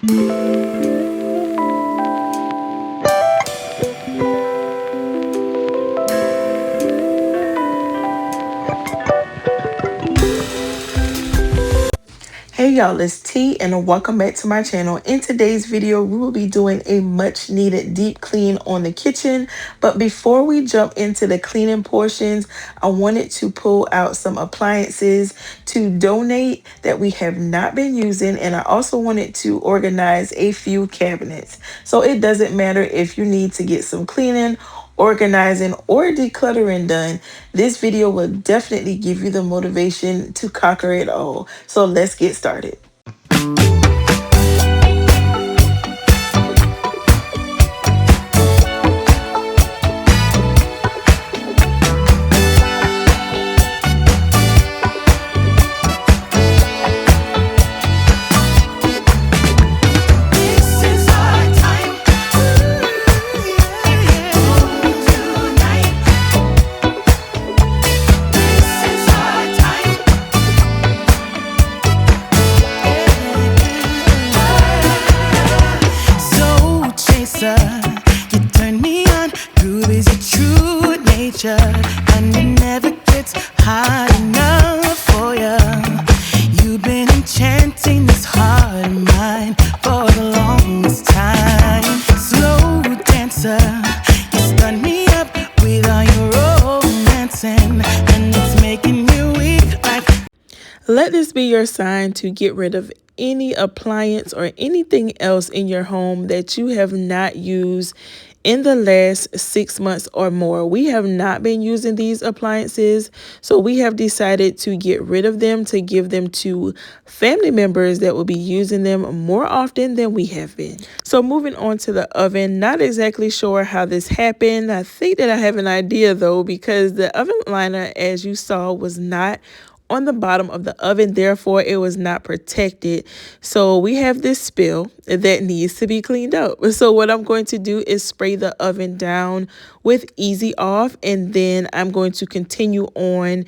Hey y'all, it's T and welcome back to my channel. In today's video, we will be doing a much needed deep clean on the kitchen. But before we jump into the cleaning portions, I wanted to pull out some appliances to donate that we have not been using. And I also wanted to organize a few cabinets. So it doesn't matter if you need to get some cleaning, organizing, or decluttering done. This video will definitely give you the motivation to conquer it all. So let's get started. And it never gets hard enough for ya. You've been enchanting this heart of mine for the longest time. Slow dancer, you stun me up with all your romancing, and it's making me weak like. Let this be your sign to get rid of any appliance or anything else in your home that you have not used in the last 6 months or more. We have not been using these appliances, so we have decided to get rid of them to give them to family members that will be using them more often than we have been. So moving on to the oven, not exactly sure how this happened. I think that I have an idea though, because the oven liner, as you saw, was not on the bottom of the oven, therefore it was not protected. So we have this spill that needs to be cleaned up. So what I'm going to do is spray the oven down with Easy Off, and then I'm going to continue on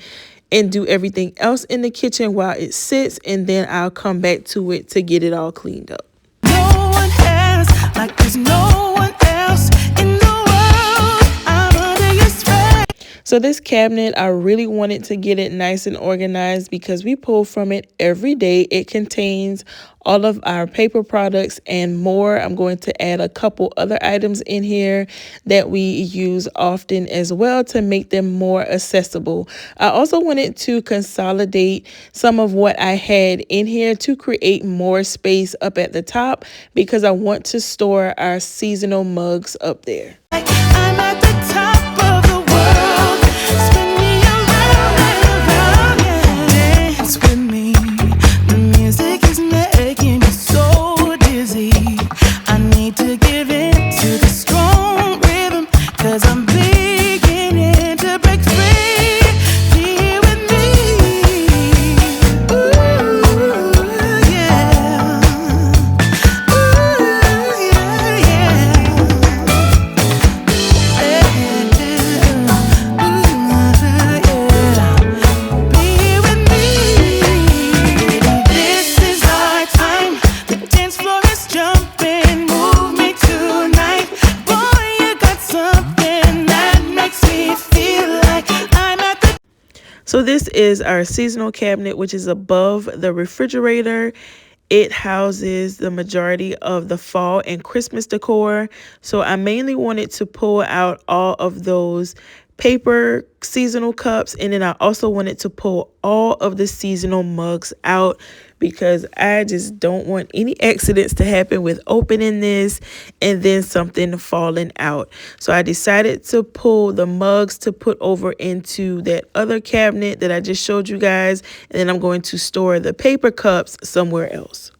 and do everything else in the kitchen while it sits, and then I'll come back to it to get it all cleaned up. No one has, like there's no one else in the world. I'm under your spray. So this cabinet, I really wanted to get it nice and organized because we pull from it every day. It contains all of our paper products and more. I'm going to add a couple other items in here that we use often as well to make them more accessible. I also wanted to consolidate some of what I had in here to create more space up at the top because I want to store our seasonal mugs up there. I'm at the top of the world. Spin me around and around, yeah. Dance with me. The music is making me so dizzy. I need to give in to the strong rhythm, 'cause I'm beginning to break free. Be here with me. Ooh, yeah. Ooh, yeah, yeah. So this is our seasonal cabinet, which is above the refrigerator. It houses the majority of the fall and Christmas decor. So I mainly wanted to pull out all of those paper seasonal cups, and then I also wanted to pull all of the seasonal mugs out because I just don't want any accidents to happen with opening this and then something falling out. So I decided to pull the mugs to put over into that other cabinet that I just showed you guys, and then I'm going to store the paper cups somewhere else.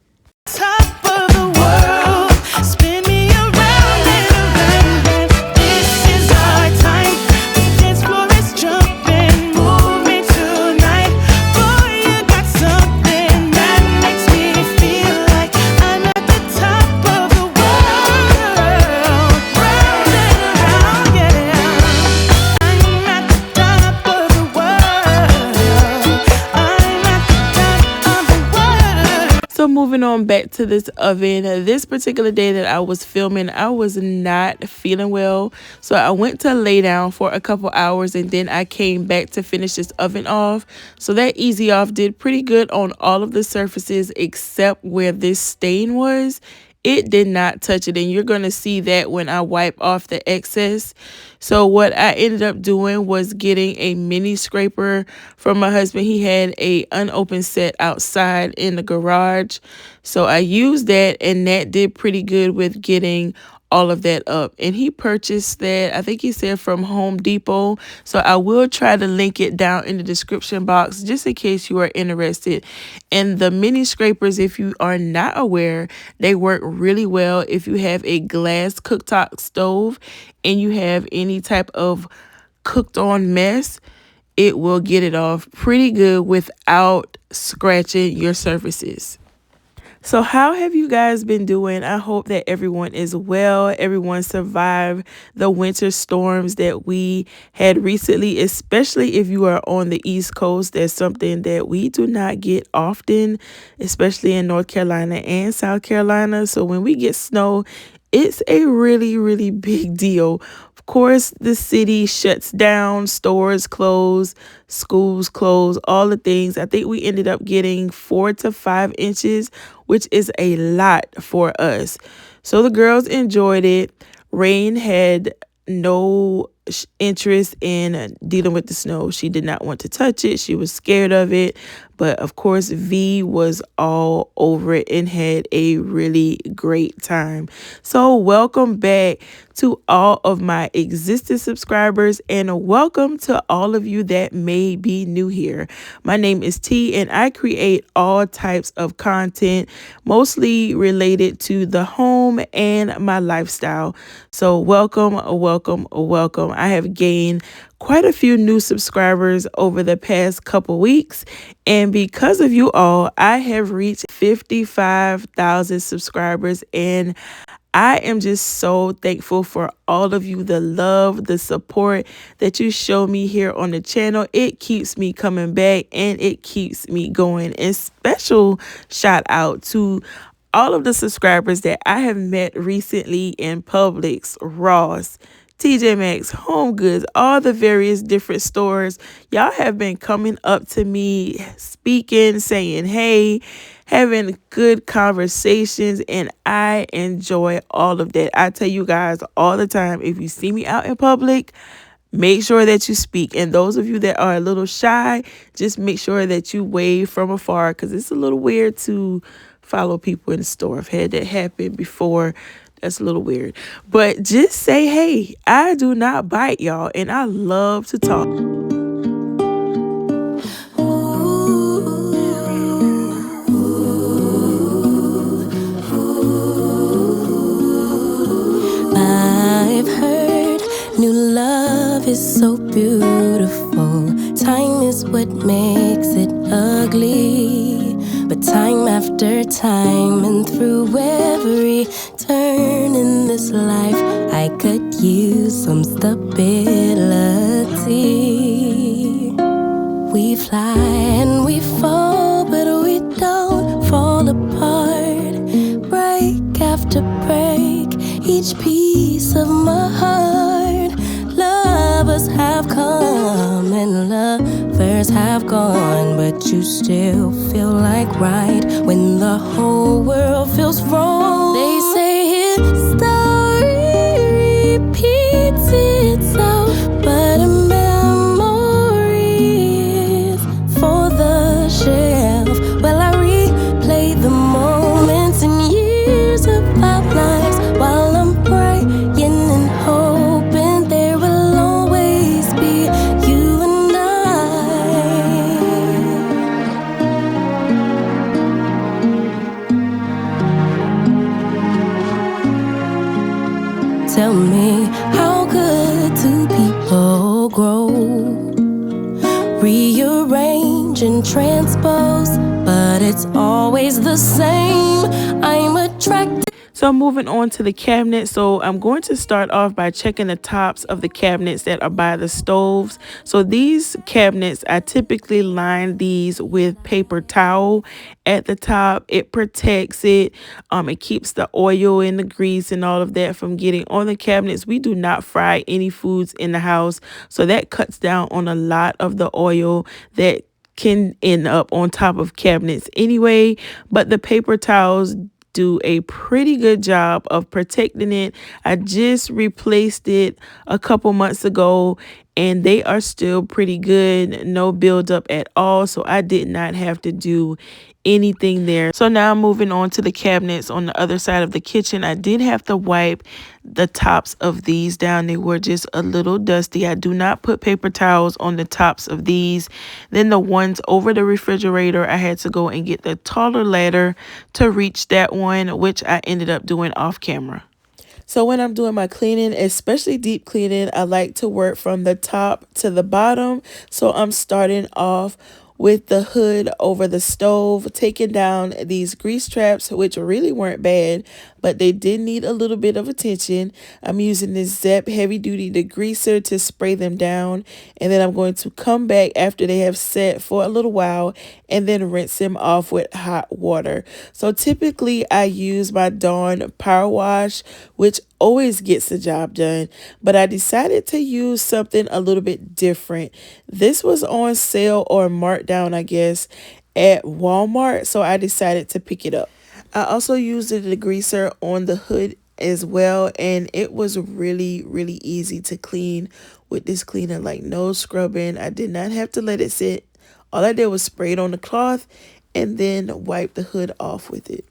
Top of the world, spin me around and around. This is our time. The dance floor is jumping, move me tonight. Boy, you got something that makes me feel like I'm at the top of the world. Round and around, yeah. I'm at the top of the world. I'm at the top of the world. So moving on back to this oven. This particular day that I was filming, I was not feeling well. So I went to lay down for a couple hours and then I came back to finish this oven off. So that easy off did pretty good on all of the surfaces except where this stain was. It did not touch it, and you're going to see that when I wipe off the excess. So what I ended up doing was getting a mini scraper from my husband. He had a unopened set outside in the garage. So I used that, and that did pretty good with getting all of that up. And he purchased that, I think he said, from Home Depot. So I will try to link it down in the description box just in case you are interested. And the mini scrapers, if you are not aware, they work really well if you have a glass cooktop stove and you have any type of cooked on mess. It will get it off pretty good without scratching your surfaces. So how have you guys been doing? I hope that everyone is well. Everyone survived the winter storms that we had recently, especially if you are on the East Coast. That's something that we do not get often, especially in North Carolina and South Carolina. So when we get snow, it's a really, really big deal. Of course, the city shuts down, stores close, schools close, all the things. I think we ended up getting 4 to 5 inches, which is a lot for us. So the girls enjoyed it. Rain had no interest in dealing with the snow. She did not want to touch it. She was scared of it. But of course, V was all over it and had a really great time. So welcome back to all of my existing subscribers and welcome to all of you that may be new here. My name is T and I create all types of content, mostly related to the home and my lifestyle. So welcome, welcome, welcome. I have gained quite a few new subscribers over the past couple weeks, and because of you all, I have reached 55,000 subscribers, and I am just so thankful for all of you, the love, the support that you show me here on the channel. It keeps me coming back and it keeps me going. And special shout out to all of the subscribers that I have met recently in Publix, Ross, TJ Maxx, Home Goods, all the various different stores. Y'all have been coming up to me, speaking, saying hey, having good conversations, and I enjoy all of that. I tell you guys all the time, if you see me out in public, make sure that you speak. And those of you that are a little shy, just make sure that you wave from afar, because it's a little weird to follow people in the store. I've had that happen before. That's a little weird. But just say, hey, I do not bite, y'all. And I love to talk. I've heard new love is so beautiful. Time is what makes it ugly. But time after time and through every turn in this life, I could use some stability. We fly and we fall, but we don't fall apart. Break after break, each piece of my heart. Lovers have come and lovers have gone, but you still feel like right when the whole world feels wrong. They say history repeats itself, but a memory is for the shelf. Well, I replay the moments and years of our lives while I'm praying and hoping there will always be you and I. Tell me, how could two people grow? Rearrange and transpose, but it's always the same. I'm attracted. So So moving on to the cabinet. So I'm going to start off by checking the tops of the cabinets that are by the stoves. So these cabinets, I typically line these with paper towel at the top. It protects it. It keeps the oil and the grease and all of that from getting on the cabinets. We do not fry any foods in the house, so that cuts down on a lot of the oil that can end up on top of cabinets anyway. But the paper towels do a pretty good job of protecting it. I just replaced it a couple months ago and they are still pretty good. No buildup at all. So I did not have to do anything there. So now I'm moving on to the cabinets on the other side of the kitchen. I did have to wipe the tops of these down. They were just a little dusty. I do not put paper towels on the tops of these. Then the ones over the refrigerator, I had to go and get the taller ladder to reach that one, which I ended up doing off camera. So when I'm doing my cleaning, especially deep cleaning, I like to work from the top to the bottom. So I'm starting off with the hood over the stove, taking down these grease traps, which really weren't bad, but they did need a little bit of attention. I'm using this Zep heavy duty degreaser to spray them down, and then I'm going to come back after they have set for a little while and then rinse them off with hot water. So typically I use my Dawn Power Wash, which always gets the job done, but I decided to use something a little bit different. This was on sale or marked down, I guess, at Walmart, so I decided to pick it up. I also used the degreaser on the hood as well, and it was really easy to clean with this cleaner, like no scrubbing. I did not have to let it sit. All I did was spray it on the cloth and then wipe the hood off with it.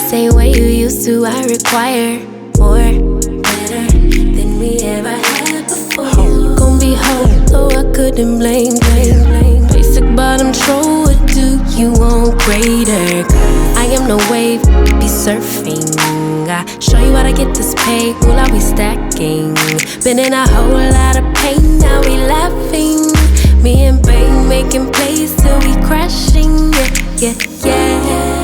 Same way you used to, I require more, better than we ever had before. You gon' be whole, so I couldn't blame. Basic bottom troll, what do you want greater? I am no wave, be surfing. I show you how to get this pay, will I be stacking? Been in a whole lot of pain, now we laughing. Me and Bang making plays till we crashing, yeah.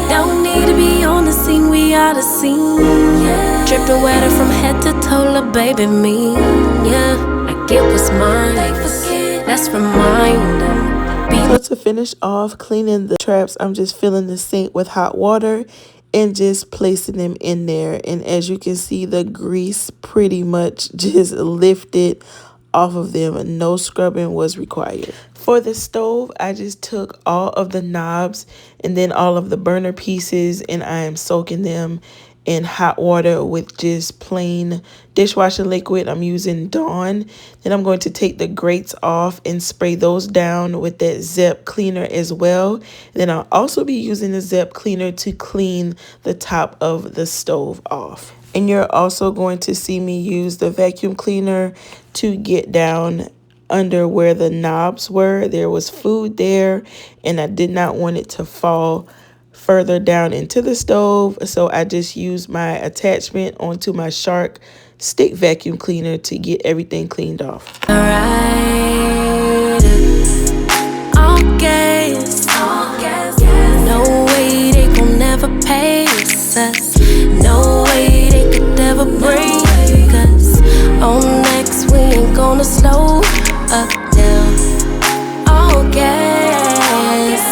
Don't need to be on the scene, we are the scene. Dripping wetter from head to toe, la baby me. Yeah, I get what's mine. Let's remind them. So to finish off cleaning the traps, I'm just filling the sink with hot water and just placing them in there. And as you can see, the grease pretty much just lifted off of them and no scrubbing was required. For the stove, I just took all of the knobs and then all of the burner pieces and I am soaking them in hot water with just plain dishwasher liquid. I'm using Dawn. Then I'm going to take the grates off and spray those down with that Zep cleaner as well. Then I'll also be using the Zep cleaner to clean the top of the stove off. And you're also going to see me use the vacuum cleaner to get down under where the knobs were. There was food there and I did not want it to fall further down into the stove, so I just used my attachment onto my Shark stick vacuum cleaner to get everything cleaned off. Alright, all gas, no way they gon' never pace us, no way they could ever break us. On next we ain't gonna slow up now. All gas,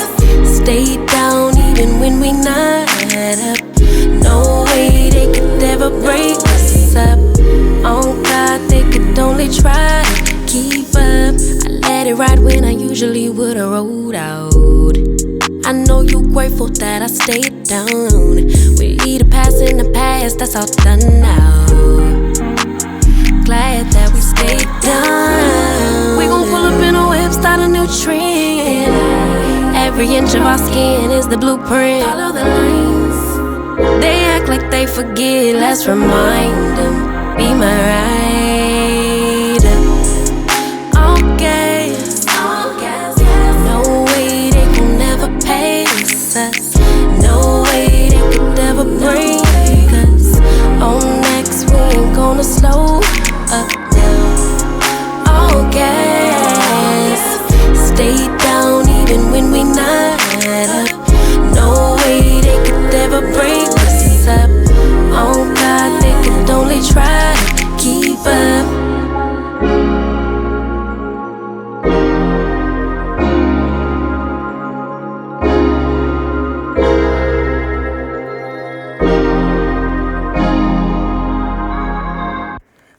stay down even when we not up. No way they could ever break us up. On God, they could only try to keep up. I let it ride when I usually would've rolled out. I know you grateful that I stayed down. We either pass in the past, that's all done now. Glad that we stayed down. We gon' pull up in a whip, start a new trend. Every inch of our skin is the blueprint. Follow the lines, They act like they forget, let's remind them. Be my rider. All gas, no way they can never pace us. No way they could ever break us. On next, we ain't gonna slow up now. All gas, stay down even when we not up. No way they could ever break us up. Oh God, they could only try to keep up.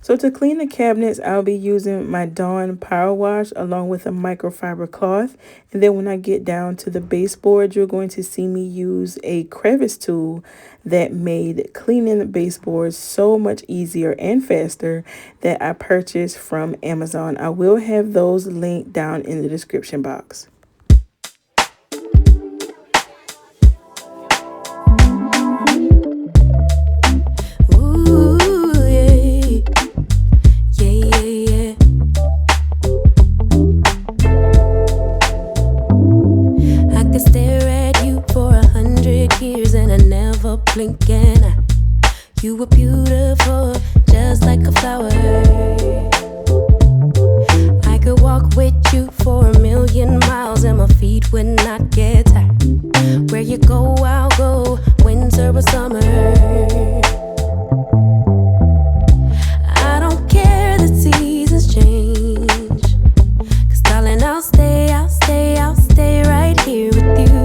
So to clean the cabinets, I'll be using my Dawn Power Wash along with a microfiber cloth. And then when I get down to the baseboard, you're going to see me use a crevice tool that made cleaning the baseboards so much easier and faster that I purchased from Amazon. I will have those linked down in the description box. Blink an eye. You were beautiful, just like a flower. I could walk with you for 1,000,000 miles and my feet would not get tired. Where you go, I'll go, winter or summer. I don't care the seasons change, 'cause darling, I'll stay right here with you.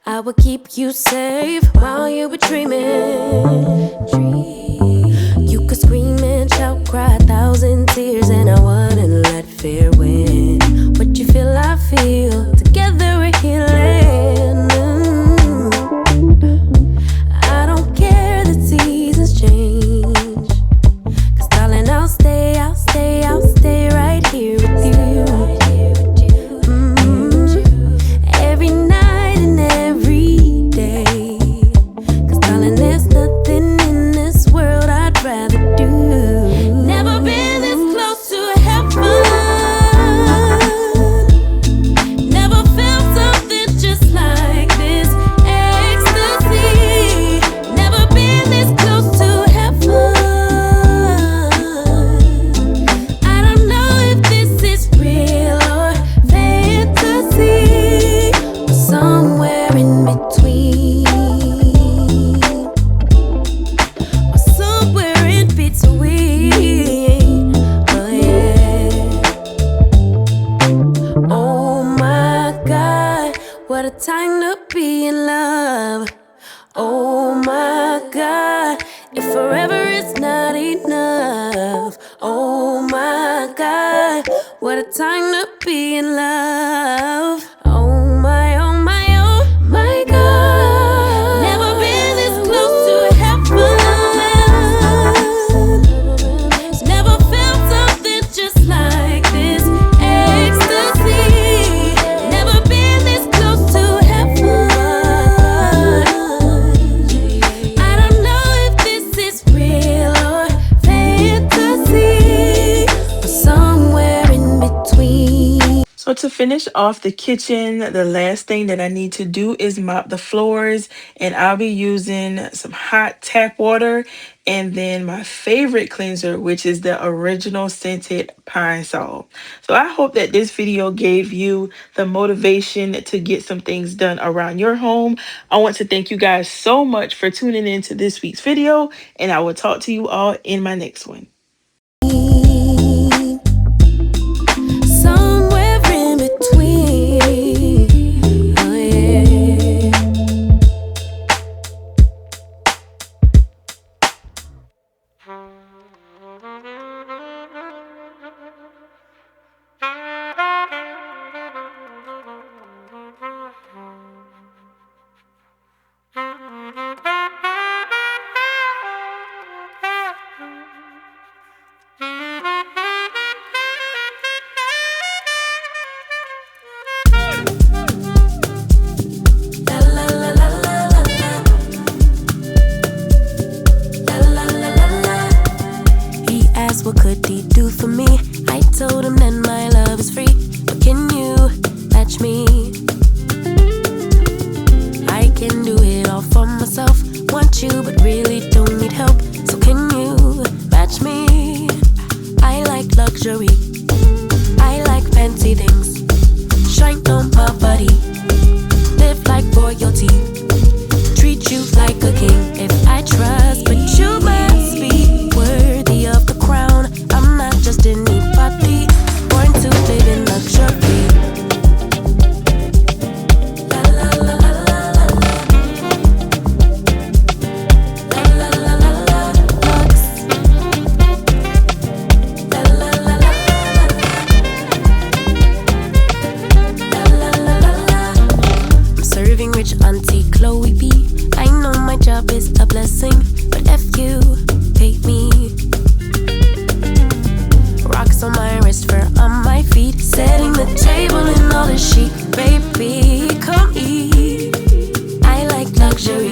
I would keep you safe while you were dreaming. You could scream and shout, cry 1,000 tears, and I wouldn't let fear win. What you feel, I feel. Together we're healing. I don't care that seasons change, 'cause darling, I'll stay right here with you. Every night and every day, 'cause darling, there's nothing in this world I'd rather do. Never been this close to heaven, never felt something just like this ecstasy. Never been this close to heaven. I don't know if this is real or fantasy, or somewhere in between, or somewhere in between. Oh yeah. Oh my God, what a time to be in love. Oh my God, if forever is not enough. Oh my God, what a time to be in love. Oh my God. Never been this close to heaven. Never felt something just like this ecstasy. Never been this close to heaven. I don't know if this is real or fantasy, or somewhere in between. So to finish finish off the kitchen, the last thing that I need to do is mop the floors, and I'll be using some hot tap water and then my favorite cleanser, which is the original scented pine sol. So I hope that this video gave you the motivation to get some things done around your home. I want to thank you guys so much for tuning in to this week's video, and I will talk to you all in my next one. Somewhere in between. Oh, yeah. What could he do for me? I told him that my love is free. But can you match me? I can do it all for myself. Want you but really don't need help. So can you match me? I like luxury, I like fancy things. Shine on my body, live like royalty, treat you like a king. If I trust, but you must be worthy of the crown. I'm not just anybody, born to live in luxury. La la la la la la. La la la la la. Lux. La la la la la. La la la la. I'm serving rich Auntie Chloe B. I know my job is a blessing, but if you pay me. Rocks on my wrist, fur on my feet, setting the table in all the chic. Baby, come eat. I like luxury,